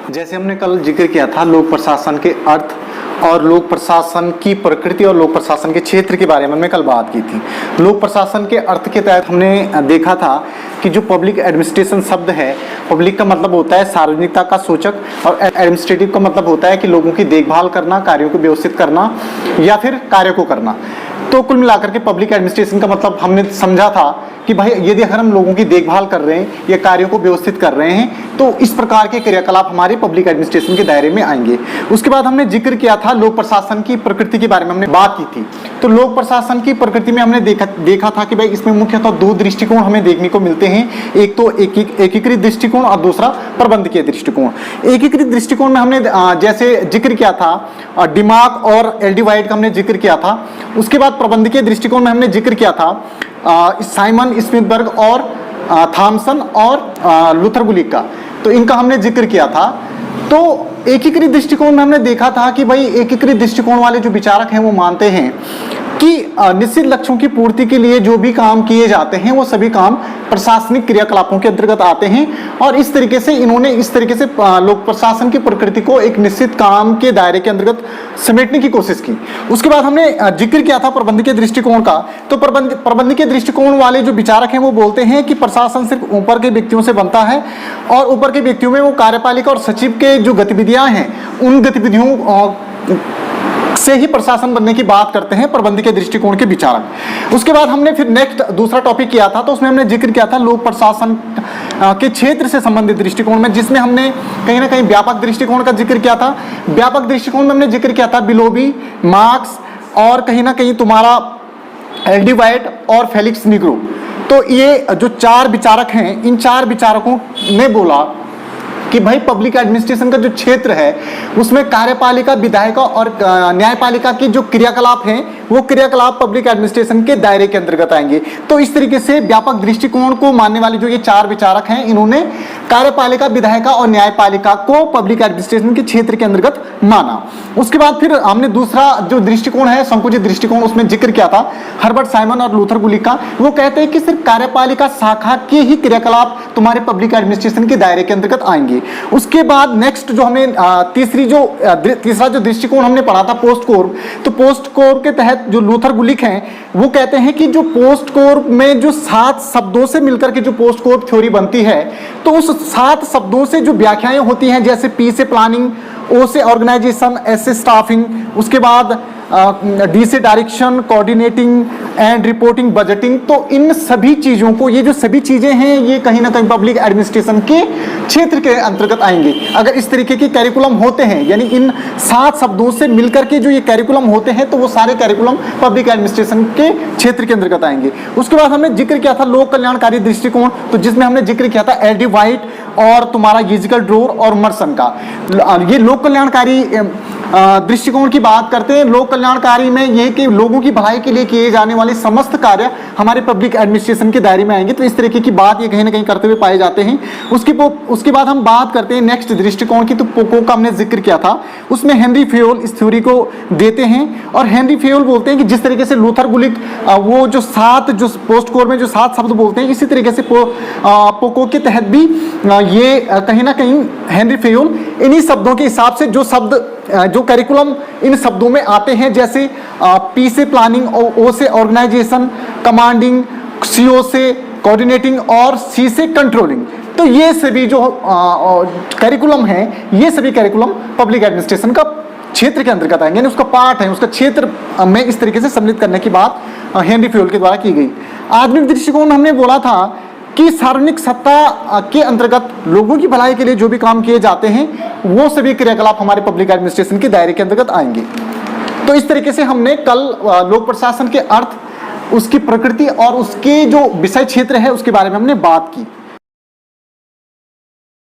जैसे हमने कल जिक्र किया था लोक प्रशासन के अर्थ और लोक प्रशासन की प्रकृति और लोक प्रशासन के क्षेत्र के बारे में हमने कल बात की थी। लोक प्रशासन के अर्थ के तहत हमने देखा था कि जो पब्लिक एडमिनिस्ट्रेशन शब्द है, पब्लिक का मतलब होता है सार्वजनिकता का सूचक और एडमिनिस्ट्रेटिव का मतलब होता है कि लोगों की देखभाल करना, कार्यों को व्यवस्थित करना या फिर कार्य को करना। तो कुल मिलाकर के पब्लिक एडमिनिस्ट्रेशन का मतलब हमने समझा था कि भाई यदि अगर हम लोगों की देखभाल कर रहे हैं या कार्यों को व्यवस्थित कर रहे हैं तो इस प्रकार के क्रियाकलाप हमारे पब्लिक एडमिनिस्ट्रेशन के दायरे में आएंगे। उसके बाद हमने जिक्र किया था लोक प्रशासन की प्रकृति के बारे में हमने बात की थी। तो लोक प्रशासन की प्रकृति में हमने देखा था कि भाई इसमें मुख्यतः दो दृष्टिकोण हमें देखने को मिलते हैं, एक तो एकीकृत दृष्टिकोण और दूसरा प्रबंधकीय दृष्टिकोण। एकीकृत दृष्टिकोण में हमने जैसे जिक्र किया था डिमार्क और एल्डीवाइड का हमने जिक्र किया था। उसके बाद प्रबंधकीय दृष्टिकोण में हमने जिक्र किया था साइमन स्मिथबर्ग और थॉमसन और लूथर गुलिक का, तो इनका हमने जिक्र किया था। तो एकीकृत दृष्टिकोण में हमने देखा था कि भाई एकीकृत दृष्टिकोण वाले जो विचारक हैं वो मानते हैं कि निश्चित लक्ष्यों की पूर्ति के लिए जो भी काम किए जाते हैं वो सभी काम प्रशासनिक क्रियाकलापों के अंतर्गत आते हैं और इस तरीके से इन्होंने इस तरीके से लोक प्रशासन की प्रकृति को एक निश्चित काम के दायरे के अंतर्गत समेटने की कोशिश की। उसके बाद हमने जिक्र किया था प्रबंधकीय दृष्टिकोण का। तो प्रबंधकीय दृष्टिकोण वाले जो विचारक हैं वो बोलते हैं कि प्रशासन सिर्फ ऊपर के व्यक्तियों से बनता है और ऊपर के व्यक्तियों में वो कार्यपालिका और सचिव के जो गतिविधियां हैं उन गतिविधियों से ही प्रशासन बनने की बात करते हैं प्रबंधकीय दृष्टिकोण के विचारक। उसके बाद हमने फिर नेक्स्ट दूसरा टॉपिक किया था, तो उसमें हमने जिक्र किया था लोक प्रशासन के क्षेत्र से संबंधित दृष्टिकोण में, जिसमें हमने कहीं ना कहीं व्यापक दृष्टिकोण का जिक्र किया था। व्यापक दृष्टिकोण में हमने जिक्र किया था बिलोबी, मार्क्स और कहीं ना कहीं तुम्हारा एल्डीवाइड और फेलिक्स निग्रो। तो ये जो चार विचारक हैं, इन चार विचारकों ने बोला कि भाई पब्लिक एडमिनिस्ट्रेशन का जो क्षेत्र है उसमें कार्यपालिका, विधायिका और न्यायपालिका की जो क्रियाकलाप हैं वो क्रियाकलाप पब्लिक एडमिनिस्ट्रेशन के दायरे के अंतर्गत आएंगे। तो इस तरीके से व्यापक दृष्टिकोण को मानने वाले जो ये चार विचारक हैं इन्होंने कार्यपालिका, विधायिका और न्यायपालिका को पब्लिक एडमिनिस्ट्रेशन के क्षेत्र के अंतर्गत माना। उसके बाद फिर हमने दूसरा जो दृष्टिकोण है संकुचित दृष्टिकोण, उसमें जिक्र किया था हर्बर्ट साइमन और लूथर गुलिक का। वो कहते हैं कि सिर्फ कार्यपालिका शाखा के ही क्रियाकलाप तुम्हारे पब्लिक एडमिनिस्ट्रेशन के दायरे के अंतर्गत आएंगे। उसके बाद नेक्स्ट जो हमें तीसरा जो दृष्टिकोण हमने पढ़ा था पोस्ट कोर। तो पोस्ट कोर के तहत जो लूथर गुलिक हैं वो कहते हैं कि जो पोस्ट कोर में जो 7 शब्दों से मिलकर के जो पोस्ट कोर थ्योरी बनती है तो उस 7 शब्दों से जो व्याख्याएं होती हैं, जैसे पी से प्लानिंग, ओ से ऑर्गेनाइजेशन, एस से स्टाफिंग, उसके बाद डी से direction, coordinating and reporting, budgeting, तो इन सभी चीज़ों को, ये जो सभी चीज़ें हैं ये कहीं ना कहीं पब्लिक एडमिनिस्ट्रेशन के क्षेत्र के अंतर्गत आएंगे। अगर इस तरीके के कैरिकुलम होते हैं, यानी इन 7 शब्दों से मिलकर के जो ये कैरिकुलम होते हैं तो वो सारे कैरिकुलम पब्लिक एडमिनिस्ट्रेशन के क्षेत्र के अंतर्गत आएंगे। उसके बाद हमने जिक्र किया था लोक कल्याणकारी दृष्टिकोण, तो जिसमें हमने जिक्र किया था एल्डी वाइट और तुम्हारा यूजिकल ड्रोर और मर्सन का। ये लोक कल्याणकारी दृष्टिकोण की बात करते हैं। लोक कल्याणकारी में ये कि लोगों की भलाई के लिए किए जाने वाले समस्त कार्य हमारे पब्लिक एडमिनिस्ट्रेशन के दायरे में आएंगे। तो इस तरीके की बात ये कहीं ना कहीं करते हुए पाए जाते हैं। उसके बाद हम बात करते हैं नेक्स्ट दृष्टिकोण की। तो पोको का हमने जिक्र किया था, उसमें हेनरी फेयोल इस थ्योरी को देते हैं और हेनरी फेयोल बोलते हैं कि जिस तरीके से लूथर गुलिक वो जो 7 जो पोस्ट कोर में जो 7 शब्द बोलते हैं, इसी तरीके से पोको के तहत भी ये कहीं ना कहीं हेनरी फेयोल इन्हीं शब्दों के हिसाब से जो शब्द जो कैरिकुलम इन शब्दों में आते हैं, जैसे पी से प्लानिंग, ओ से ऑर्गेनाइजेशन, कमांडिंग, सीओ से कोऑर्डिनेटिंग और सी से कंट्रोलिंग, तो ये सभी जो कैरिकुलम है ये सभी कैरिकुलम पब्लिक एडमिनिस्ट्रेशन का क्षेत्र के अंतर्गत आएंगे, यानी उसका पार्ट है, उसका क्षेत्र में इस तरीके से सम्मिलित करने की बात हेनरी फेयोल के द्वारा की गई। आधुनिक दृष्टिकोण हमने बोला था कि सार्वजनिक सत्ता के अंतर्गत लोगों की भलाई के लिए जो भी काम किए जाते हैं वो सभी क्रियाकलाप हमारे पब्लिक एडमिनिस्ट्रेशन के दायरे के अंतर्गत आएंगे। तो इस तरीके से हमने कल लोक प्रशासन के अर्थ, उसकी प्रकृति और उसके जो विषय क्षेत्र है उसके बारे में हमने बात की।